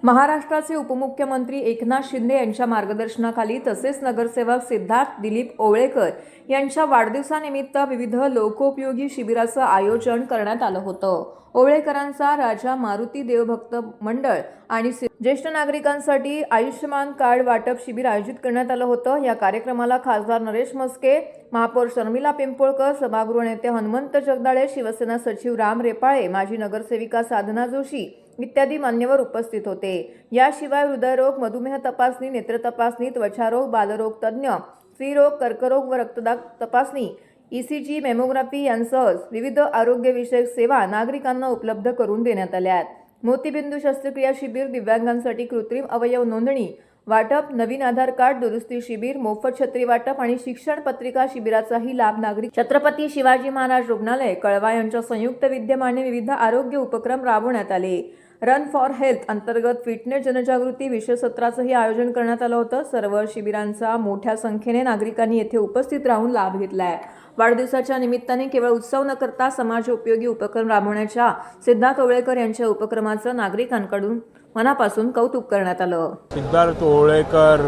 महाराष्ट्राचे उपमुख्यमंत्री एकनाथ शिंदे यांच्या मार्गदर्शनाखाली तसेच नगरसेवक सिद्धार्थ दिलीप ओवळेकर यांच्या वाढदिवसानिमित्त विविध लोकोपयोगी शिबिराचं आयोजन करण्यात आलं होतं। ओवळेकरांचा राजा मारुती देवभक्त मंडळ आणि ज्येष्ठ नागरिकांसाठी आयुष्यमान कार्ड वाटप शिबिर आयोजित करण्यात आलं होतं। या कार्यक्रमाला खासदार नरेश म्हस्के, महापौर शर्मिला पिंपोळकर, सभागृह नेते हनुमंत जगदाळे, शिवसेना सचिव राम रेपाळे, माजी नगरसेविका साधना जोशी इत्यादी मान्यवर उपस्थित होते। याशिवाय हृदयरोग, मधुमेह तपासणी, नेत्र तपासणी, त्वचारोग, बालरोग तज्ञ, स्त्रीरोग, कर्करोग व रक्तदाब तपासणी, ECG, मेमोग्राफी यांसह विविध आरोग्यविषयक सेवा नागरिकांना उपलब्ध करून देण्यात आल्या आहेत। मोतीबिंदू शस्त्रक्रिया शिबिर, दिव्यांगांसाठी कृत्रिम अवयव नोंदणी वाटप, नवीन आधार कार्ड दुरुस्ती शिबिर, मोफत छत्री वाटप आणि शिक्षण पत्रिका शिबिराचाही लाभ नागरिक छत्रपती शिवाजी महाराज रुग्णालय कळवा यांच्या संयुक्त विद्यमाने विविध आरोग्य उपक्रम राबवण्यात आले। रन फॉर हेल्थ अंतर्गत फिटनेस जनजागृती विशेष सत्राचंही आयोजन करण्यात आलं होतं। सर्व शिबिरांचा मोठ्या संख्येने नागरिकांनी येथे उपस्थित राहून लाभ घेतलाय। वाढदिवसाच्या निमित्ताने केवळ उत्सव न करता समाज उपयोगी उपक्रम राबवण्याच्या सिद्धार्थ ओवळेकर यांच्या उपक्रमाचं नागरिकांकडून मनापासून कौतुक करण्यात आलं। सिद्धार्थ ओवळेकर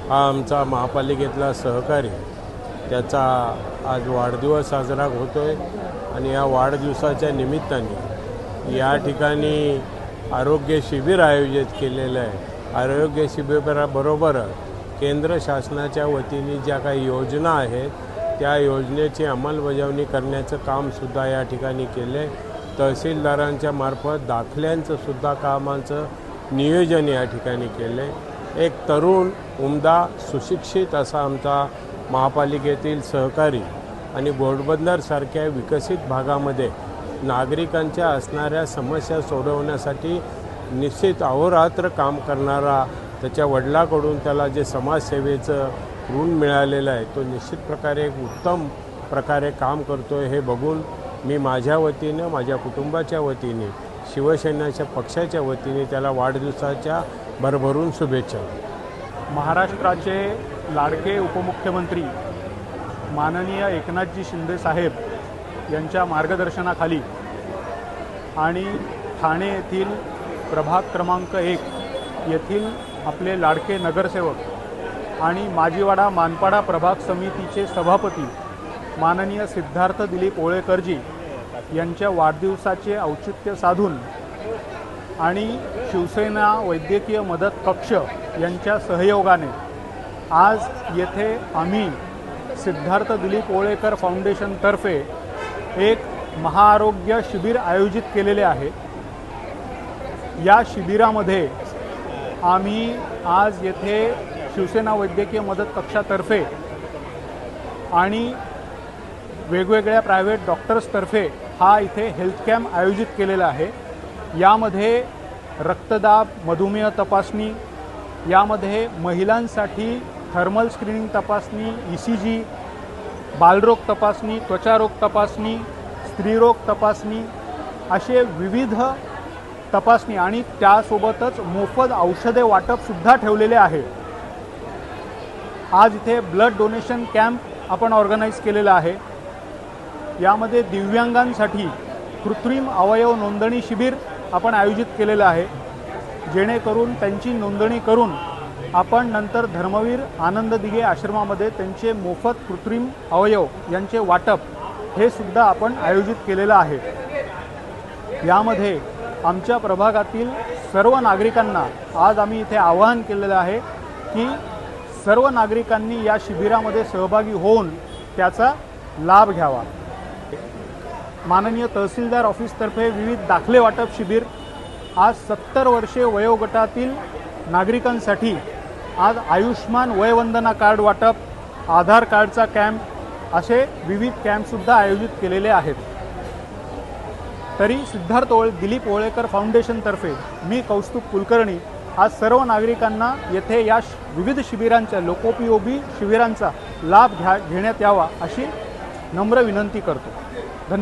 हा आमचा महापालिकेतला सहकारी, त्याचा आज वाढदिवस साजरा होतोय आणि या वाढदिवसाच्या निमित्ताने या ठिकाणी आरोग्य शिबिर आयोजित केलेलं आहे। आरोग्य शिबिराबरोबर केंद्र शासनाच्या वतीने ज्या काही योजना आहेत त्या योजनेची अंमलबजावणी करण्याचं कामसुद्धा या ठिकाणी केलं आहे। तहसीलदारांच्या मार्फत दाखल्यांचं सुद्धा कामाचं नियोजन या ठिकाणी केलं आहे। एक तरुण, उमदा, सुशिक्षित असा आमचा महापालिकेतील सहकारी आणि घोडबंदरसारख्या विकसित भागामध्ये नागरिकांच्या असणाऱ्या समस्या सोडवण्यासाठी निश्चित अहोरात्र काम करणारा, त्याच्या वडिलांकडून त्याला जे समाजसेवेचं ऋण मिळालेलं आहे तो निश्चित प्रकारे एक उत्तम प्रकारे काम करतो आहे। हे बघून मी माझ्या वतीनं, माझ्या कुटुंबाच्या वतीने, शिवसेनेच्या पक्षाच्या वतीने त्याला वाढदिवसाच्या भरभरून शुभेच्छा। महाराष्ट्राचे लाडके उपमुख्यमंत्री माननीय एकनाथजी शिंदे साहेब यांच्या मार्गदर्शनाखाली आणि ठाणे येथील प्रभाग क्रमांक 1 येथील आपले लाडके नगरसेवक आणि माजीवाडा मानपाडा प्रभाग समितीचे सभापती माननीय सिद्धार्थ दिलीप ओवळेकरजी यांच्या वाढदिवसाचे औचित्य साधून आणि शिवसेना वैद्यकीय मदत कक्ष यांच्या सहयोगाने आज येथे आम्ही सिद्धार्थ दिलीप ओवळेकर फाउंडेशनतर्फे एक महाआरोग्य शिबिर आयोजित केलेले आहे। या शिबिरामध्ये आम्ही आज येथे शिवसेना वैद्यकीय मदत कक्षातर्फे आणि वेगवेगळ्या प्रायव्हेट डॉक्टर्सतर्फे हा इथे हेल्थ कॅम्प आयोजित केलेला आहे। यामध्ये रक्तदाब, मधुमेह तपासणी, यामध्ये महिलांसाठी थर्मल स्क्रीनिंग तपासणी, ECG, बालरोग तपासणी, त्वचारोग तपासणी, स्त्रीरोग तपासणी असे विविध तपासणी आणि त्यासोबतच मोफत औषधे वाटपसुद्धा ठेवलेले आहे। आज इथे ब्लड डोनेशन कॅम्प आपण ऑर्गनाईज केलेला आहे। यामध्ये दिव्यांगांसाठी कृत्रिम अवयव नोंदणी शिबिर आपण आयोजित केलेलं आहे, जेणेकरून त्यांची नोंदणी करून आपण नंतर धर्मवीर आनंद दिघे आश्रमामध्ये त्यांचे मोफत कृत्रिम अवयव यांचे वाटप हे सुद्धा आपण आयोजित केलेलं आहे। यामध्ये आमच्या प्रभागातील सर्व नागरिकांना आज आम्ही इथे आवाहन केलेलं आहे की सर्व नागरिकांनी या शिबिरामध्ये सहभागी होऊन त्याचा लाभ घ्यावा। माननीय तहसीलदार ऑफिसतर्फे विविध दाखले वाटप शिबिर, आज 70 वर्षे वयोगटातील नागरिकांसाठी आज आयुष्मान वयवंदना कार्ड वाटप, आधार कार्डचा कॅम्प असे विविध कॅम्पसुद्धा आयोजित केलेले आहेत। तरी सिद्धार्थ दिलीप ओवळेकर फाउंडेशनतर्फे मी कौस्तुभ कुलकर्णी आज सर्व नागरिकांना येथे या विविध शिबिरांच्या, लोकोपयोगी शिबिरांचा लाभ घेण्यात यावा अशी नम्र विनंती करतो।